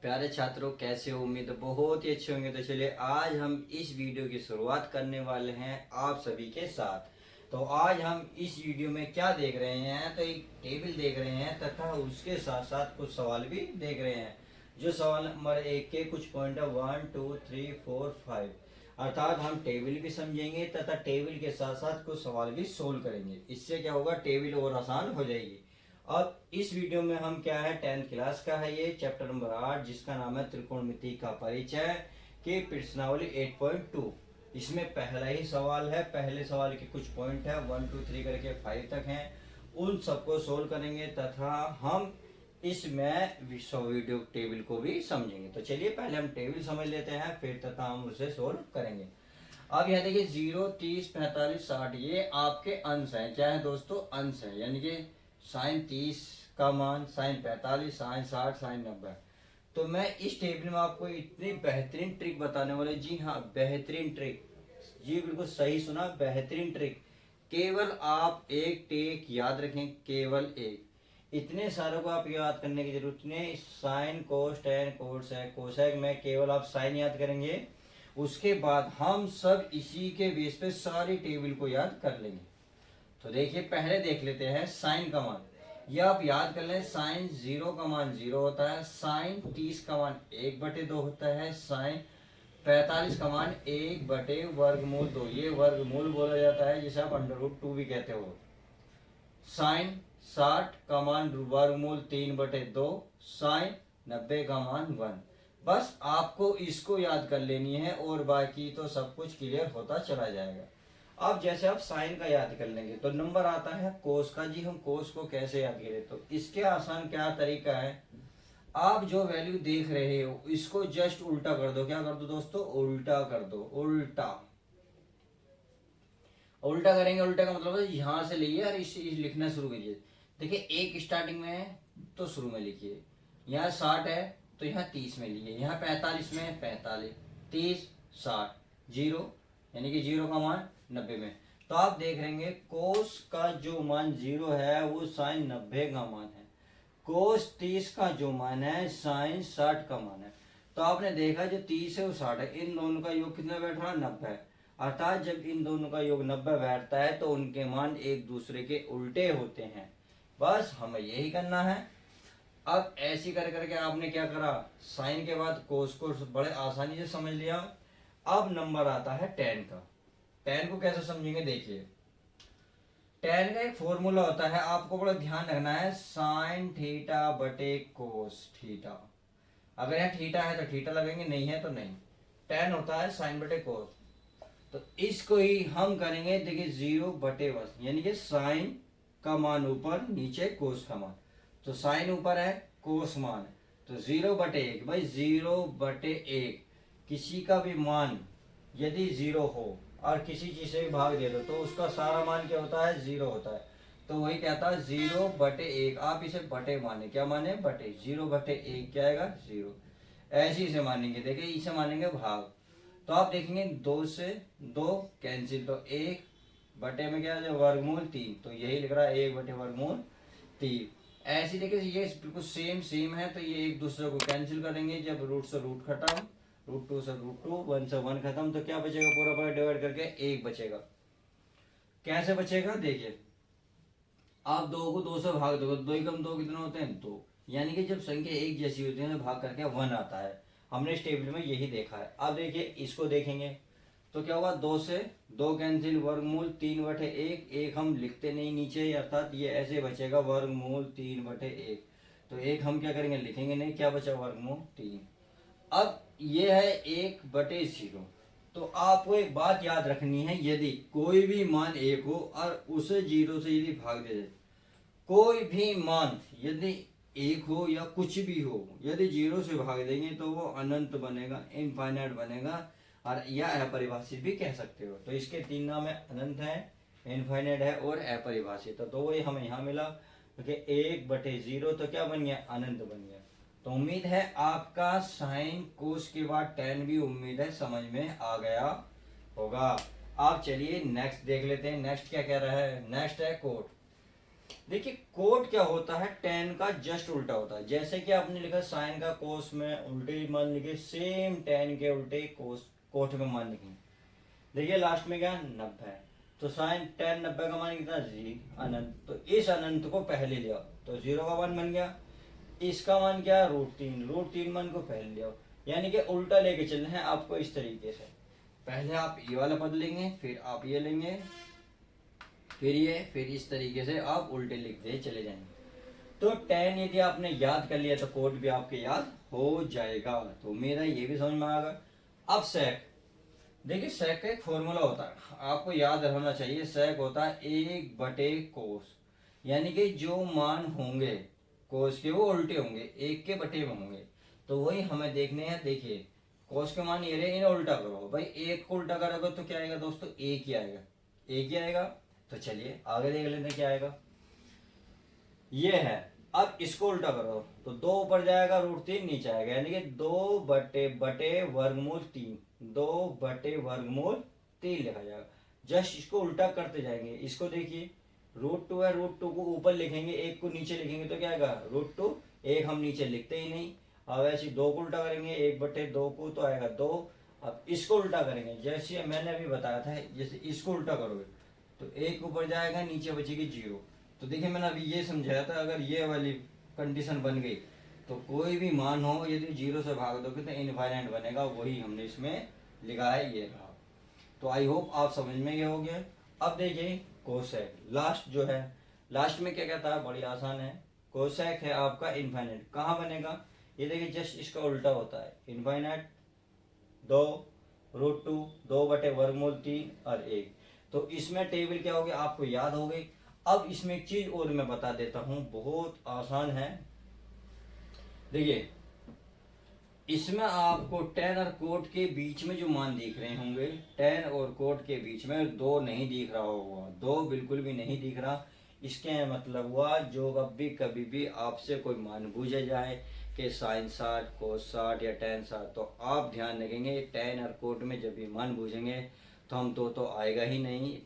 प्यारे छात्रों, कैसे हो? उम्मीद है बहुत ही अच्छे होंगे। तो चलिए आज हम इस वीडियो की शुरुआत करने वाले हैं आप सभी के साथ। तो आज हम इस वीडियो में क्या देख रहे हैं, तो एक टेबल देख रहे हैं तथा उसके साथ साथ कुछ सवाल भी देख रहे हैं। जो सवाल नंबर 1 के कुछ पॉइंट है 1 2 3 4 5, अर्थात हम टेबल भी समझेंगे तथा टेबल के साथ साथ कुछ सवाल भी सोल्व करेंगे। इससे क्या होगा, टेबल और आसान हो जाएगी। अब इस वीडियो में हम क्या है, 10th क्लास का है ये चैप्टर नंबर 8, जिसका नाम है त्रिकोणमिति का परिचय के प्रश्नावली 8.2। इसमें पहला ही सवाल है, पहले सवाल के कुछ पॉइंट है 1 2 3 करके 5 तक हैं, उन सबको सोल्व करेंगे तथा हम इसमें वीडियो टेबल को भी समझेंगे। तो चलिए पहले हम टेबल समझ लेते हैं, फिर तथा हम उसे सोल्व करेंगे। अब यहाँ देखिए 0 30 45 60 ये आपके अंश हैं। क्या है दोस्तों? अंश है, यानी कि साइन 30 का मान, साइन 45, साइन 60, साइन 90। तो मैं इस टेबल में आपको इतनी बेहतरीन ट्रिक बताने वाले। जी हाँ, बेहतरीन ट्रिक। जी बिल्कुल सही सुना, बेहतरीन ट्रिक। केवल आप एक ट्रिक याद रखें, केवल एक। इतने सारों को आप याद करने की जरूरत नहीं। Sine cos ten cosec cosec में केवल आप साइन याद करेंगे, उसके बाद हम सब इसी के बेस पे सारी टेबल को याद कर लेंगे। तो देखिए पहले देख लेते हैं साइन का मान। यह आप याद कर लें, साइन 0 का मान 0 होता है, साइन 30 का मान 1/2 होता है, साइन 45 का मान 1/वर्गमूल 2, ये वर्गमूल बोला जाता है जिसे आप √2 भी कहते हो। साइन 60 का मान वर्गमूल 3/2, साइन 90 का मान 1। बस आपको इसको याद कर लेनी है और बाकी तो सब कुछ क्लियर होता चला जाएगा। अब जैसे आप साइन का याद कर लेंगे तो नंबर आता है कोस का। जी हम कोस को कैसे याद करें, तो इसके आसान क्या तरीका है, आप जो वैल्यू देख रहे हो इसको जस्ट उल्टा कर दो। क्या कर दो दोस्तों? उल्टा कर दो। उल्टा उल्टा करेंगे, उल्टा का मतलब है यहां से लिए और इसे लिखना शुरू कीजिए। देखिए एक स्टार्टिंग में है तो शुरू में लिखिए। यहाँ 60 है तो यहाँ 30 में लिए, यहाँ 45 में 45, 30 60 जीरो, यानी कि 0 का मान 90 में। तो आप देख रहेंगे कोस का जो मान 0 है वो साइन 90 का मान है, कोस 30 का जो मान है साइन 60 का मान है। तो आपने देखा जो 30 है वो 60 है, इन दोनों का योग कितना बैठ रहा है? 90 है। अर्थात जब इन दोनों का योग 90 बैठता है तो उनके मान एक दूसरे के उल्टे होते हैं। बस हमें यही करना है। अब ऐसी कर करके आपने क्या करा, साइन के बाद कोस को बड़े आसानी से समझ लिया। अब नंबर आता है टेन का। टेन को कैसे समझेंगे, देखिए टेन का एक फॉर्मूला होता है, आपको बड़ा ध्यान रखना है, साइन थीटा बटे कोस थीटा। अगर यहाँ थीटा है तो थीटा लगेंगे, नहीं है तो नहीं। टेन होता है साइन बटे कोस। तो इसको ही हम करेंगे, देखिए 0/1, यानी कि साइन का मान ऊपर, नीचे कोस का मान। तो साइन ऊपर है, कोस मान है, तो 0/1। भाई 0/1 किसी का भी मान यदि 0 हो और किसी चीज से भी भाग दे दो तो उसका सारा मान क्या होता है? 0 होता है। तो वही कहता है 0/1। आप इसे बटे माने, क्या माने? बटे। 0/1 क्या आएगा? 0। ऐसे इसे मानेंगे, देखिए इसे मानेंगे भाग। तो आप देखेंगे 2 से 2 कैंसिल, तो 1 में क्या है? वर्गमूल 3, तो यही लिख रहा है 1/वर्गमूल 3। ऐसे देखिए ये बिल्कुल सेम सेम है, तो ये एक दूसरे को कैंसिल करेंगे। जब रूट से रूट खत्म, √2 से √2, 1 से 1 खत्म, तो क्या बचेगा? पूरा पूरा डिवाइड करके 1 बचेगा। कैसे बचेगा? देखिए आप 2 को 2 से भाग दोगे, 2 एकम 2 कितने होते हैं? 2। यानी कि जब संख्या एक जैसी होती है तो भाग करके 1 आता है। हमने इस टेबल में यही देखा है। अब देखिए इसको देखेंगे तो क्या होगा? 2 से 2 कैंसिल, वर्गमूल 3/1। एक हम लिखते नहीं नीचे, अर्थात ये ऐसे बचेगा वर्गमूल 3/1। तो एक हम क्या करेंगे? लिखेंगे नहीं, क्या बचा? वर्गमूल 3। अब ये है 1/0। तो आपको एक बात याद रखनी है, यदि कोई भी मान 1 हो और उसे 0 से यदि भाग दे, कोई भी मान यदि 1 हो या कुछ भी हो, यदि 0 से भाग देंगे तो वो अनंत बनेगा, इनफाइनाइट बनेगा, और या अपरिभाषित भी कह सकते हो। तो इसके 3 नाम है, अनंत है, इनफाइनाइट है और अपरिभाषित। तो वही हमें यहाँ मिला, क्योंकि 1/0 तो क्या बन गया? अनंत बन गया। तो उम्मीद है आपका साइन कोस के बाद टेन भी उम्मीद है समझ में आ गया होगा। आप चलिए नेक्स्ट देख लेते हैं, नेक्स्ट क्या कह रहा है। नेक्स्ट है कोट। देखिए कोट क्या होता है, टेन का जस्ट उल्टा होता है। जैसे कि आपने लिखा साइन का कोस में उल्टे मान लिखे, सेम टेन के उल्टे कोस कोट में मान लिखेंगे। देखिए लास्ट में क्या 90, तो साइन टेन 90 का मान कितना जी अनंत, तो इस अनंत को पहले ले आओ तो जीरो का मान बन गया। इसका मान क्या रूट तीन मान को पहले ले आओ, यानी कि उल्टा लेके चलना है आपको इस तरीके से। पहले आप ये वाला पद लेंगे, फिर आप ये लेंगे, फिर ये, फिर इस तरीके से आप उल्टे लिखते चले जाएंगे। तो टेन यदि आपने याद कर लिया तो कोड भी आपके याद हो जाएगा। तो मेरा ये भी समझ में आ गया। अब सेक, देखिए सेक का एक फॉर्मूला होता है, आपको याद रखना चाहिए। सेक होता है 1/कोस, यानी कि जो मान होंगे कोस के वो उल्टे होंगे, 1 के बटे में होंगे। तो वही हमें देखने हैं। देखिए कोस के मान ये रहे, इन्हें उल्टा करो भाई, 1 को उल्टा करोगे तो क्या आएगा दोस्तों, 1 ही आएगा, 1 ही आएगा। तो चलिए आगे देख लेते हैं क्या आएगा। ये है, अब इसको उल्टा करो तो 2 ऊपर जाएगा, रूट 3 नीचे आएगा, यानी कि 2/वर्गमूल 3, 2/वर्गमूल 3 लिखा जाएगा। जस्ट इसको उल्टा करते जाएंगे। इसको देखिए रूट 2 है, रूट 2 को ऊपर लिखेंगे, 1 को नीचे लिखेंगे तो क्या आएगा रूट 2, 1 हम नीचे लिखते ही नहीं। अब ऐसे 2 को उल्टा करेंगे, 1/2 को तो आएगा 2। अब इसको उल्टा करेंगे, जैसे मैंने अभी बताया था, जैसे इसको उल्टा करोगे तो 1 ऊपर जाएगा, नीचे बचेगी 0। तो देखिए मैंने अभी ये समझाया था, अगर ये वाली कंडीशन बन गई तो कोई भी मान हो यदि 0 से भाग दोगे तो इनफाइनाइट बनेगा, वही हमने इसमें लिखा है, ये रहा। तो आई होप आप समझ में गए होंगे। अब देखिए कोसेक, लास्ट जो है, लास्ट में क्या कहता है, बड़ी आसान है। कोसेक है आपका इनफाइनाइट, कहाँ बनेगा, ये देखिए जस्ट इसका उल्टा होता है, इनफाइनाइट 2, रूट 2, 2/वर्गमूल 3 और 1। तो इसमें टेबल क्या हो गया आपको याद हो गई। अब इसमें एक चीज और मैं बता देता हूं, बहुत आसान है। देखिए इसमें आपको टेन और कोट के बीच में जो मान दिख रहे होंगे, टेन और कोट के बीच में 2 नहीं दिख रहा होगा, 2 बिल्कुल भी नहीं दिख रहा। इसके मतलब हुआ जो कभी भी आपसे कोई मान पूछे जाए कि साइन 60, कोस 60 या टेन 60, तो आप ध्यान रखेंगे टेन और कोट में जब भी मान पूछेंगे तो हम तो आएगा ही नहीं,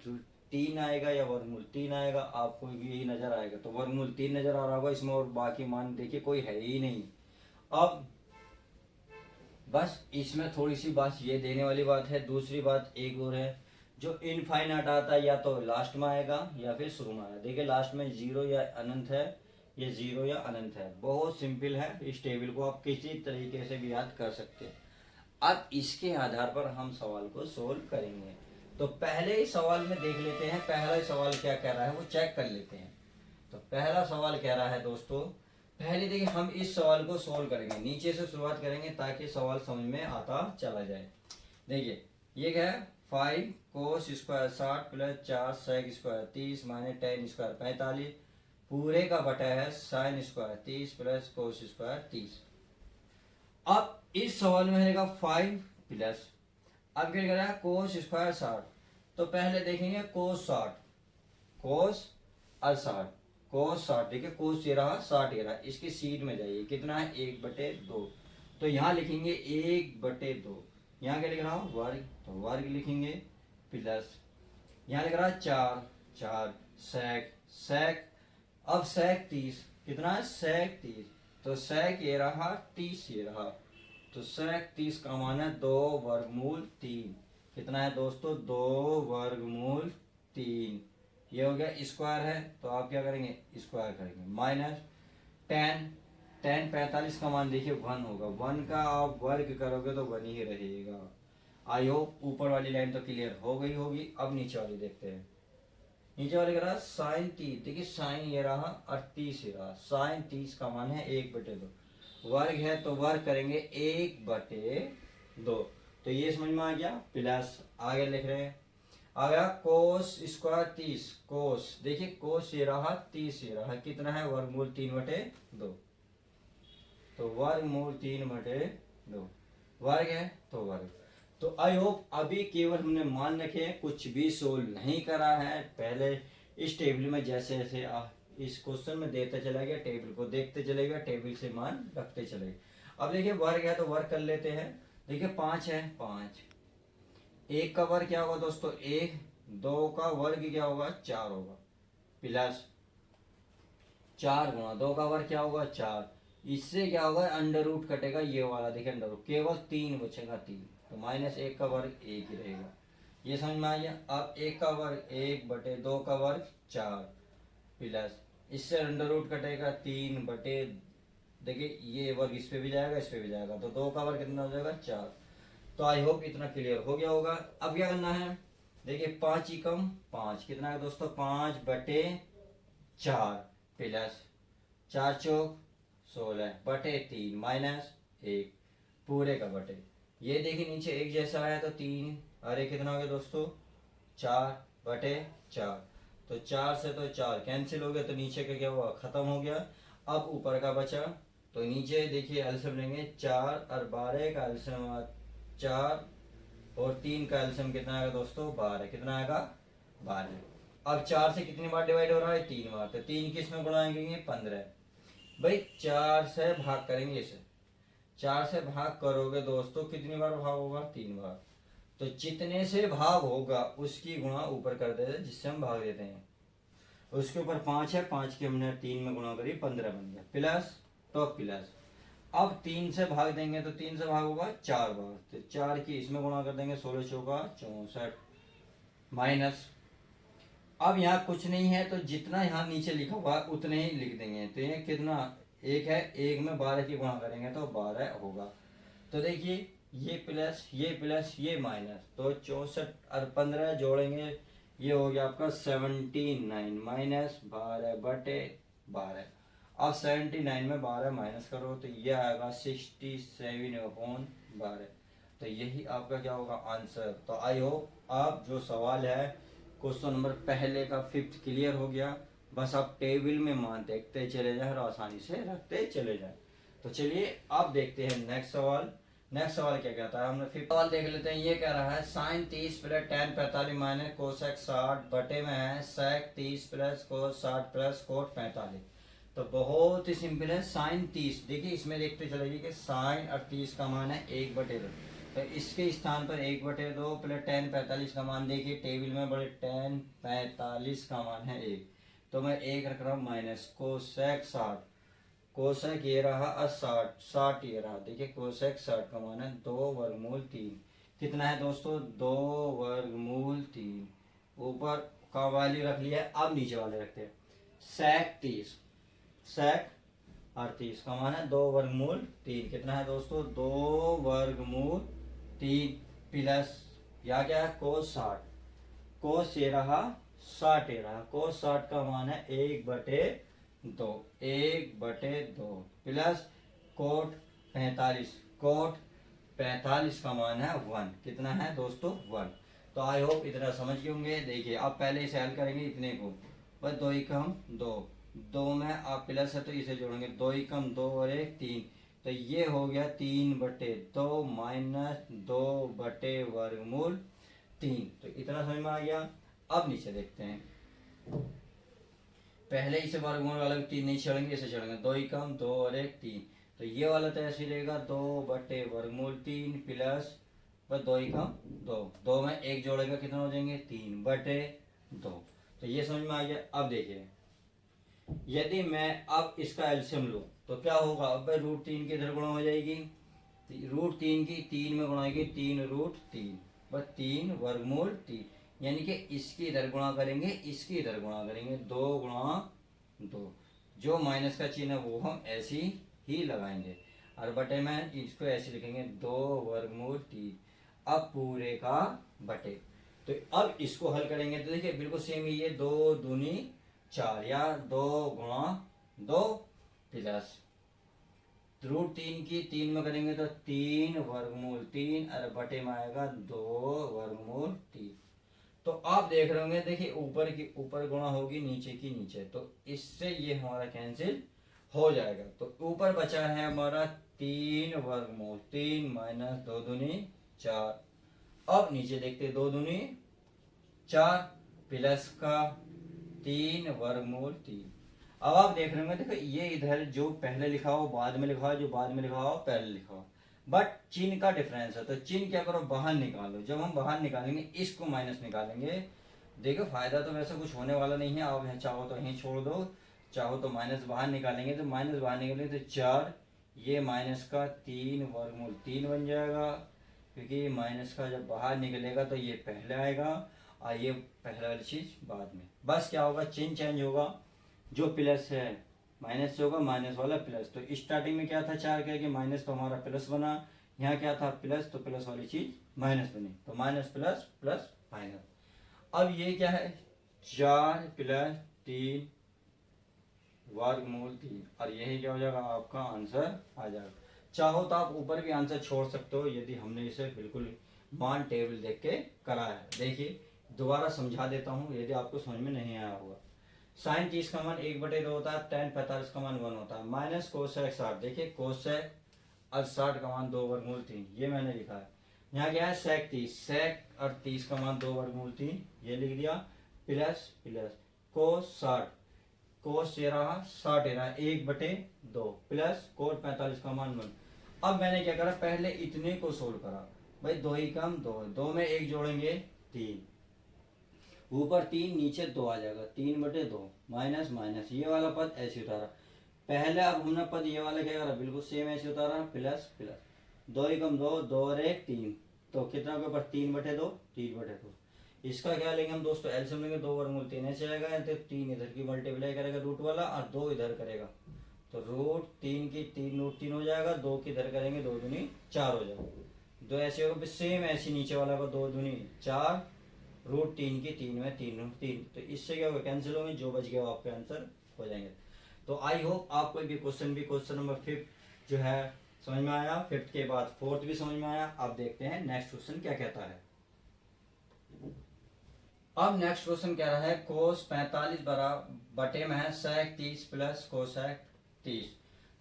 3 आएगा या वर्गमूल 3 आएगा, आपको यही नजर आएगा। तो वर्गमूल 3 नजर आ रहा होगा इसमें, और बाकी मान देखिए कोई है ही नहीं। अब बस इसमें थोड़ी सी बात ये देने वाली बात है। दूसरी बात एक और है, जो इनफाइनाइट आता है या तो लास्ट में आएगा या फिर शुरू में आएगा। देखिए लास्ट में 0 या अनंत है, ये 0 या अनंत है, बहुत सिंपल है। इस टेबल को आप किसी तरीके से भी याद कर सकते हैं। अब इसके आधार पर हम सवाल को सोल्व करेंगे। तो पहले ही सवाल में देख लेते हैं, पहला सवाल क्या कह रहा है वो चेक कर लेते हैं। तो पहला सवाल कह रहा है दोस्तों, पहले देखिए हम इस सवाल को सोल्व करेंगे, नीचे से शुरुआत करेंगे ताकि सवाल समझ में आता चला जाए। देखिए ये क्या है, 5 cos square 60 plus 4 sec square 30 minus ten square 45 पूरे का बटा है sine square 30 plus cos square 30। अब इस सवाल में रहेगा 5 प्लस, अब क्या करेगा कोस स्क्वायर 60, तो पहले देखेंगे कोस 60, कोस और 60, कोस 60, देखिए कोस ये रहा 60 ये रहा, इसकी सीट में जाइए, कितना है 1/2, तो यहाँ लिखेंगे 1/2, यहाँ क्या लिख रहा हूँ वर्ग, तो वर्ग लिखेंगे प्लस, यहाँ लिख रहा है 4 सेक सेक, अब सेक 30, कितना है सेक 30, तो सेक ये रहा 30 ये रहा, तो सेक 30 का मान है 2/3, कितना है दोस्तों 2/3, ये हो गया स्क्वायर है, तो आप क्या करेंगे स्क्वायर करेंगे, माइनस टेन 45 का मान देखिए 1 होगा, 1 का आप वर्ग करोगे तो 1 ही रहेगा। आई होप ऊपर वाली लाइन तो क्लियर हो गई होगी। अब नीचे वाली देखते हैं, नीचे वाले कह रहा साइन 30, देखिए साइन ये रहा और 30 ये रहा, साइन 30 का मान है 1/2, वर्ग है तो वर्ग करेंगे 1/2, तो ये समझ में आ गया। प्लस आगे लिख रहे हैं, आ गया कोस स्क्वायर 30, कोस देखिए कोस ये रहा 30 ये रहा, कितना है वर्गमूल 3/2, तो वर्गमूल 3/2 वर्ग है तो वर्ग। तो आई होप अभी केवल हमने मान रखे हैं, कुछ भी सोल्व नहीं करा है। पहले इस टेबल में जैसे जैसे इस क्वेश्चन में देते चला गया, टेबल को देखते चलेगा, टेबल से मान रखते चलेगा। अब देखिए वर्ग है तो वर्ग कर लेते हैं। देखिए 5 है, 5, 1 का वर्ग क्या होगा दोस्तों 1, 2 का वर्ग क्या होगा 4 होगा, प्लस 4 गुणा 2 का वर्ग क्या होगा 4। इससे क्या होगा अंडर रूट कटेगा ये वाला, देखिए अंडर रूट केवल 3 बचेगा 3, तो -1 का वर्ग 1 ही रहेगा। ये समझ में आ गया। अब 1 का वर्ग 1/2 का वर्ग 4 प्लस इससे अंडर रूट कटेगा 3/, देखिए ये वर्ग इस पे भी जाएगा इस पे भी जाएगा, तो 2 का वर्ग कितना हो जाएगा 4। तो आई होप इतना क्लियर हो गया होगा। अब क्या करना है, देखिए 5 एकम 5 कितना है दोस्तों 5/4 प्लस 4 चौक 16/3 -1 पूरे का बटे। ये देखिए नीचे एक जैसा आया तो 3, अरे कितना हो गया दोस्तों 4/4, तो 4 से तो 4 कैंसिल हो गया, तो नीचे का क्या हुआ खत्म हो गया। अब ऊपर का बचा, तो नीचे देखिए एल्सियम लेंगे 4 और 12 का एल्सियम 4 और 3 का एल्सियम कितना आएगा दोस्तों 12, कितना आएगा 12। अब 4 से कितनी बार डिवाइड हो रहा है 3 बार, तो 3 किस में गुणाएंगे 15। भाई 4 से भाग करेंगे इसे, 4 से भाग करोगे दोस्तों कितनी बार भाग होगा 3 बार, तो जितने से भाग होगा उसकी गुणा ऊपर कर देते जिससे हम भाग देते हैं। उसके ऊपर 5 है, 5 की हमने 3 में गुणा करी 15 बन गया प्लस, तो प्लस अब 3 से भाग देंगे तो 3 से भाग होगा 4 बार, तो 4 की इसमें गुणा कर देंगे 16 चौका 64 माइनस। अब यहाँ कुछ नहीं है तो जितना यहाँ नीचे लिखा हुआ उतने ही लिख देंगे, तो ये कितना 1 है, 1 में 12 की गुणा करेंगे तो 12 होगा। तो देखिए ये प्लस ये माइनस, तो 64 और 15 जोड़ेंगे ये हो गया आपका 79 -12/12। अब 79 में 12 माइनस करो तो ये आएगा 67/12, तो यही आपका क्या होगा आंसर। तो आई होप आप जो सवाल है क्वेश्चन नंबर पहले का 5th क्लियर हो गया। बस आप टेबल में मान देखते चले जाए और आसानी से रखते चले जाए। तो चलिए आप देखते हैं नेक्स्ट सवाल। नेक्स्ट सवाल क्या कहता है, हमने 5th सवाल देख लेते हैं। ये कह रहा है sine 30 plus tan 45 minus cosec 60 बटे में है sec 30 plus cos 60 plus cot 45। तो बहुत ही सिंपल है, साइन 30 देखिए इसमें देखते चलेगी कि साइन और 30 का मान है 1/2, तो इसके स्थान पर 1/2 प्लस tan 45 का मान देखिए टेबल में बड़े tan 45 का मान है 1, तो मैं 1 रख रहा हूँ माइनस कोसेक 60, कोसेक ये रहा और 60 ये रहा, देखिए कोसेक 60 का मान है 2/3, कितना है दोस्तों 2/3। ऊपर का वैल्यू रख लिया, अब नीचे वाले रखते हैं सेक 30, सेक और 30 का मान है 2/3, कितना है दोस्तों 2/3 प्लस या क्या है कोस 60, कोस ये रहा 60 ये रहा, कोस 60 का मान है 1/2, 1/2 प्लस कोट 45, कोट 45 का मान है 1, कितना है दोस्तों 1। तो आई होप इतना समझ गए होंगे। देखिए अब पहले इसे हल करेंगे इतने को, बस 2 एकम 2, 2 में आप प्लस है तो इसे जोड़ेंगे 2 एकम 2 और 1 3, तो ये हो गया 3/2 माइनस 2/3, तो इतना समझ में आ गया। अब नीचे देखते हैं, पहले इसे वर्गमूल वाला 3 नहीं छोड़ेंगे, इसे छोड़ेंगे 2 एकम 2 और 1 3, तो ये वाला तो ऐसे रहेगा 2/3 प्लस बस 2 एकम 2, 2 में 1 जोड़ेगा कितना हो जाएंगे 3/2, तो ये समझ में आ गया। अब देखिए यदि मैं अब इसका एल्सियम लूं तो क्या होगा, अब √3 की इधर गुणा हो जाएगी, √3 की 3 में गुणाएगी 3√3 बस 3/3, यानी कि इसकी इधर गुणा करेंगे इसकी इधर गुणा करेंगे 2 × 2, जो माइनस का चिन्ह है वो हम ऐसी ही लगाएंगे और बटे में इसको ऐसे लिखेंगे 2/3, अब पूरे का बटे। तो अब इसको हल करेंगे तो देखिए बिल्कुल सेम ही है, 2 दूनी 4 या 2 × 2 प्लस √3 की 3 में करेंगे तो 3/3 और बटे में आएगा 2/3। तो आप देख रहे होंगे देखिए ऊपर की ऊपर गुणा होगी नीचे की नीचे, तो इससे ये हमारा कैंसिल हो जाएगा। तो ऊपर बचा है हमारा 3/3 माइनस 2 दूनी 4, अब नीचे देखते 2 दूनी 4 प्लस का 3/3। अब आप देख रहे होंगे देखो ये इधर जो पहले लिखा हो बाद में लिखा हो, जो बाद में लिखा हो पहले लिखा हो, बट चिन्ह का डिफरेंस है, तो चिन्ह क्या करो बाहर निकालो। जब हम बाहर निकालेंगे इसको माइनस निकालेंगे, देखो फायदा तो वैसे कुछ होने वाला नहीं है, आप यहाँ चाहो तो यहीं छोड़ दो, चाहो तो माइनस बाहर निकालेंगे, तो माइनस बाहर निकालेंगे तो 4, ये माइनस का 3 वर्गमूल 3 बन जाएगा, क्योंकि माइनस का जब बाहर निकलेगा तो ये पहले आएगा और ये पहले वाली चीज़ बाद में। बस क्या होगा, चिन्ह चेंज होगा, जो प्लस है माइनस से होगा, माइनस वाला प्लस। तो स्टार्टिंग में क्या था 4 क्या कि माइनस, तो हमारा प्लस बना, यहाँ क्या था प्लस, तो प्लस वाली चीज़ माइनस बनी, तो माइनस प्लस प्लस माइनस। अब ये क्या है 4 प्लस 3 वर्गमूल 3, और यही क्या हो जाएगा आपका आंसर आ जाएगा। चाहो तो आप ऊपर भी आंसर छोड़ सकते हो, यदि हमने इसे बिल्कुल मान टेबल देख के कराया है। देखिए दोबारा समझा देता हूँ यदि आपको समझ में नहीं आया होगा। साइन 30 का मान 1/2 होता है, tan 45 का मान 1 होता है, माइनस कोसेक 60, देखिए कोसेक और 60 का मान 2 वर्गमूल 3, ये मैंने लिखा है। यहाँ क्या है सेक 30, सेक और 30 का मान 2 वर्गमूल 3, ये लिख दिया, प्लस प्लस कोस 60, कोस ये रहा 60 ये रहा 1/2, प्लस कोट 45 का मान 1। अब मैंने क्या करा, पहले इतने को सोल्व करा, भाई 2 ही कम 2, 2 में 1 जोड़ेंगे 3, ऊपर 3 नीचे 2 आ जाएगा, 3/2 माइनस माइनस, ये वाला पद ऐसे उतारा पहले। अब हमने पद ये वाला क्या करा, बिल्कुल सेम ऐसे उतारा, प्लस प्लस 2 ही कम 2, 2 और 1 3, तो कितना के ऊपर 3/2, 3/2। इसका क्या लेंगे हम दोस्तों, एलसीएम लेंगे, 2 वर्गमूल 3 ऐसे आएगा, तो 3 इधर की मल्टीप्लाई करेगा रूट वाला और 2 इधर करेगा, तो रूट 3 की 3 रूट 3 हो जाएगा, 2 की इधर करेंगे 2 दूनी 4 हो जाएगा, 2 ऐसे होगा, सेम ऐसे नीचे वाला को 2 दूनी 4, रूट 3 की 3 में 3 रूट 3, तो इससे क्या होगा कैंसिल होंगे, जो बच गया वो आपके आंसर हो जाएंगे। तो आई होप आपको भी क्वेश्चन नंबर 5 जो है समझ में आया, 5th के बाद 4th भी समझ में आया। अब देखते हैं नेक्स्ट क्वेश्चन क्या कहता है। अब नेक्स्ट क्वेश्चन कह रहा है कोस 45 बटे में है सेक 30 प्लस कोसेक 30।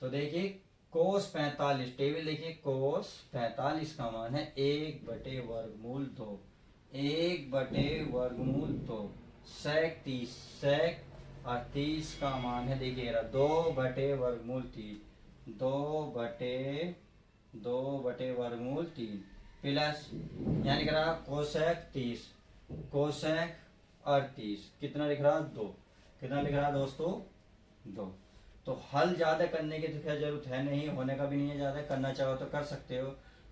तो देखिए कोस 45, टेबल देखिए, कोस 45 का मान है 1/2, 1/2, सेक 30, सेक और 30 का मान है देखिए 2/3, 2/3 प्लस यहाँ लिख रहा कोसेक 30, कोसेक और 30 कितना लिख रहा 2, कितना लिख रहा दोस्तों 2। तो हल ज्यादा करने की तो क्या जरूरत है नहीं, होने का भी नहीं है, ज्यादा करना चाहो तो कर सकते हो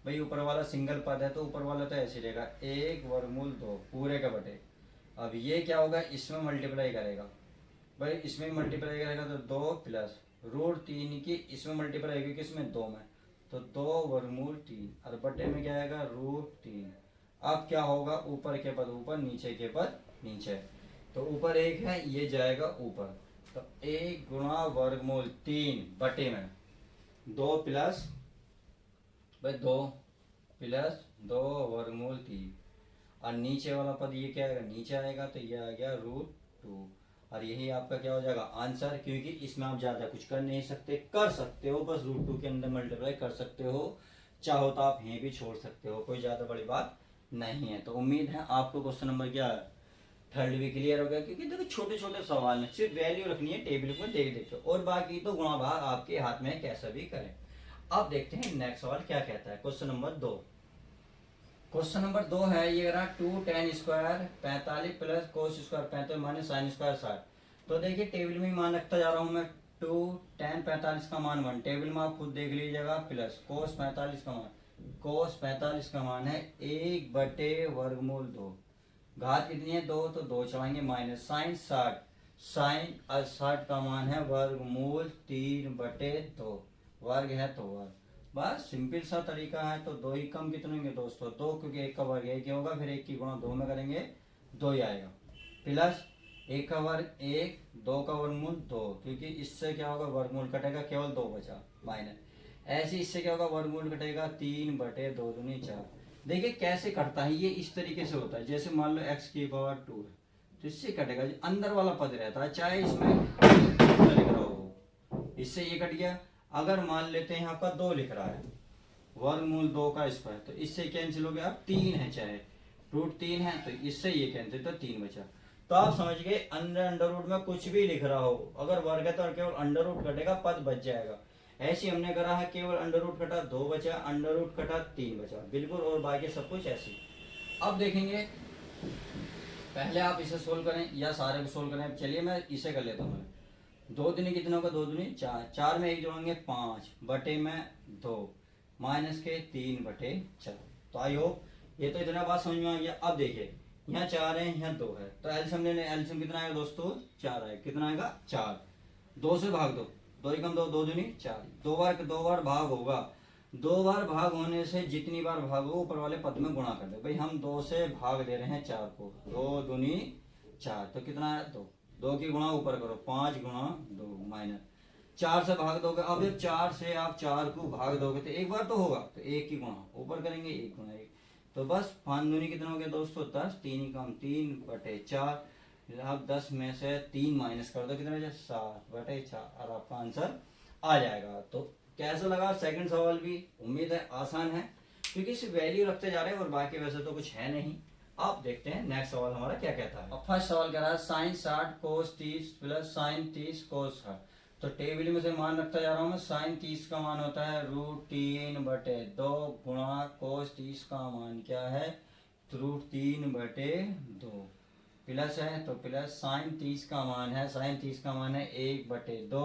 भाई। ऊपर वाला सिंगल पद है तो ऊपर वाला तो ऐसे लेगा 1/2 पूरे का बटे। अब ये क्या होगा, इसमें मल्टीप्लाई करेगा भाई, इसमें मल्टीप्लाई करेगा तो 2 प्लस रूट 3 की इसमें मल्टीप्लाई होगी किसमें 2 में, तो 2/3 और बटे में क्या आएगा रूट 3। अब क्या होगा, ऊपर के पद ऊपर, नीचे के पद नीचे, तो ऊपर 1 है ये जाएगा ऊपर, तो 1 गुणा वर्गमूल 3 बटे में 2 प्लस भाई 2 प्लस 2 वर्गमूल 3, और नीचे वाला पद ये क्या आएगा नीचे आएगा, तो ये आ गया रूट 2, और यही आपका क्या हो जाएगा आंसर। क्योंकि इसमें आप ज्यादा कुछ कर नहीं सकते, कर सकते हो बस रूट 2 के अंदर मल्टीप्लाई कर सकते हो, चाहो तो आप यहीं भी छोड़ सकते हो, कोई ज्यादा बड़ी बात नहीं है। तो उम्मीद है आपको क्वेश्चन नंबर क्या 3rd भी क्लियर हो गया, क्योंकि देखो छोटे छोटे सवाल हैं, सिर्फ वैल्यू रखनी है टेबल को देख देख के, और बाकी तो गुणा भाग आपके हाथ में कैसा भी करें। अब देखते हैं नेक्स्ट सवाल क्या कहता है। क्वेश्चन नंबर 2, क्वेश्चन नंबर 2 है ये रहा 2 tan square 45 plus cos square 45 minus sine square 60। तो देखिए टेबल में मान रखता जा रहा हूँ मैं, 2 tan 45 का मान 1, टेबल में आप खुद देख लीजिएगा, प्लस कोस 45 का मान, कोस 45 का मान है 1/2, घात कितनी है 2, तो 2 चढ़ाएंगे, माइनस साइन 60, साइन और 60 का मान है वर्गमूल 3/2, वर्ग है तो वर्ग, बस सिंपल सा तरीका है। तो 2 ही कम कितने होंगे दोस्तों 2, क्योंकि 1 का वर्ग 1 ही होगा, फिर 1 की गुणा 2 में करेंगे 2 ही आएगा, प्लस 1 का वर्ग 1, 2 का वर्गमूल 2, क्योंकि इससे क्या होगा वर्गमूल कटेगा केवल 2 बचा, माइनस ऐसे इससे क्या होगा वर्गमूल कटेगा 3/2 दूनी 4। देखिए कैसे कटता है ये, इस तरीके से होता है, जैसे मान लो x की पावर 2 है तो इससे कटेगा, अंदर वाला पद रहता है चाहे इसमें लिख रहा हो, इससे ये कट गया। अगर मान लेते हैं यहाँ पर 2 लिख रहा है, वर्गमूल 2 का स्क्वायर, तो इससे कैंसिल हो गया, अब 3 है चाहे रूट 3 है, तो इससे ये कैंसिल, तो 3 बचा। तो आप समझ गए अंडर रूट में कुछ भी लिख रहा हो, अगर वर्ग है तो केवल अंडर रूट कटेगा, पद बच जाएगा। ऐसे हमने करा है, केवल अंडर रूट कटा 2 बचा, अंडर रूट कटा 3 बचा, बिल्कुल, और बाकी सब कुछ ऐसे। अब देखेंगे, पहले आप इसे सोल्व करें या सारे को सोल्व करें, चलिए मैं इसे कर लेता हूँ, दो दूनी कितना होगा, दो दूनी चार, चार में एक जोड़ेंगे 5 बटे में 2 माइनस के 3 बटे 4। तो आई होप ये तो इतना बात समझ में आ गया। अब देखिए यहाँ 4 है, यहाँ 2 है, तो एलसीएम लेने, एलसीएम कितना आएगा दोस्तों, 4 आएगा। कितना आएगा, 4। 2 से भाग दो, 2 एकम 2, 2 दूनी 4, दो बार भाग होगा। 2 बार भाग होने से जितनी बार भाग हो ऊपर वाले पद में गुणा कर दो। भाई हम 2 से भाग दे रहे हैं 4 को, 2 दूनी 4, तो कितना है 2, 2 की गुणा ऊपर करो, 5 गुणा 2 माइनस 4 से भाग दोगे। अब जब 4 से आप 4 को भाग दोगे तो एक बार तो होगा, तो 1 की गुणा ऊपर करेंगे, 1 गुणा 1, तो बस 5 दूनी कितना हो गया दोस्तों 10, 3 ही कम 3 बटे 4। अब 10 में से 3 माइनस कर दो, कितना 7 बटे 4, और आपका आंसर आ जाएगा। तो कैसा लगा सेकंड सवाल भी, उम्मीद है आसान है क्योंकि सिर्फ वैल्यू रखते जा रहे हैं और बाकी वैसे तो कुछ है नहीं। आप देखते हैं नेक्स्ट सवाल हमारा क्या कहता है। फर्स्ट सवाल कह रहा है साइन 60 कोस 30 प्लस साइन 30 कोस 60। तो टेबल में से मान रखता जा रहा हूँ मैं। साइन 30 का मान होता है √3 बटे 2 गुणा कोस 30 का मान क्या है, √3 बटे 2 प्लस है, तो प्लस साइन 30 का मान है, साइन 30 का मान है 1 बटे 2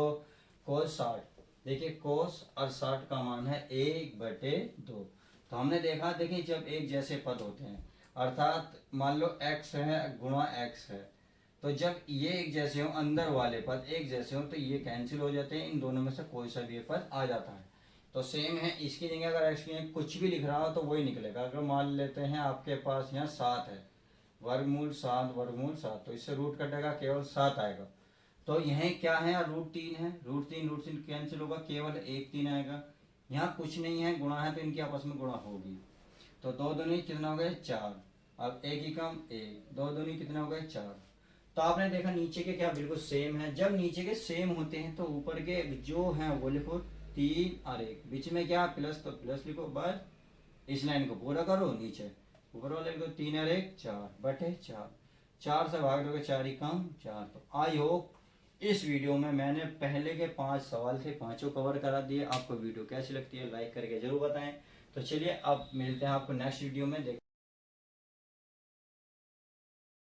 कोस 60। देखिए कोस और 60 का मान है 1 बटे 2। तो हमने देखा, देखिए जब एक जैसे पद होते हैं अर्थात मान लो x है गुणा x है, तो जब ये एक जैसे हो, अंदर वाले पद एक जैसे हो, तो ये कैंसिल हो जाते हैं, इन दोनों में से कोई सा भी पद आ जाता है। तो सेम है इसकी जगह अगर x की जगह कुछ भी लिख रहा हो तो वही निकलेगा। अगर मान लेते हैं आपके पास यहाँ 7 है, वर्गमूल 7 वर्गमूल 7, तो इससे रूट कटेगा केवल 7 आएगा। तो यह क्या है, √3 है, √3 कैंसिल होगा, केवल 1 3 आएगा। यहाँ कुछ नहीं है, गुणा है, तो इनकी आपस में गुणा होगी। तो 2 दूनी कितना हो गए 4, अब 1 ही कम 1, 2 दूनी कितना हो गए 4। तो आपने देखा नीचे के क्या बिल्कुल सेम है। जब नीचे के सेम होते हैं तो ऊपर के जो हैं वो लिखो 3 और 1, बीच में क्या प्लस, तो प्लस लिखो, बस इस लाइन को पूरा करो, नीचे ऊपर वाले लिखो 3 और 1 4 बटे 4, 4 से भाग दोगे 4 ही कम 4। तो आई होप इस वीडियो में मैंने पहले के 5 सवाल थे, पांचों कवर करा दिए। आपको वीडियो कैसी लगती है लाइक करके जरूर बताएं। तो चलिए अब मिलते हैं आपको नेक्स्ट वीडियो में।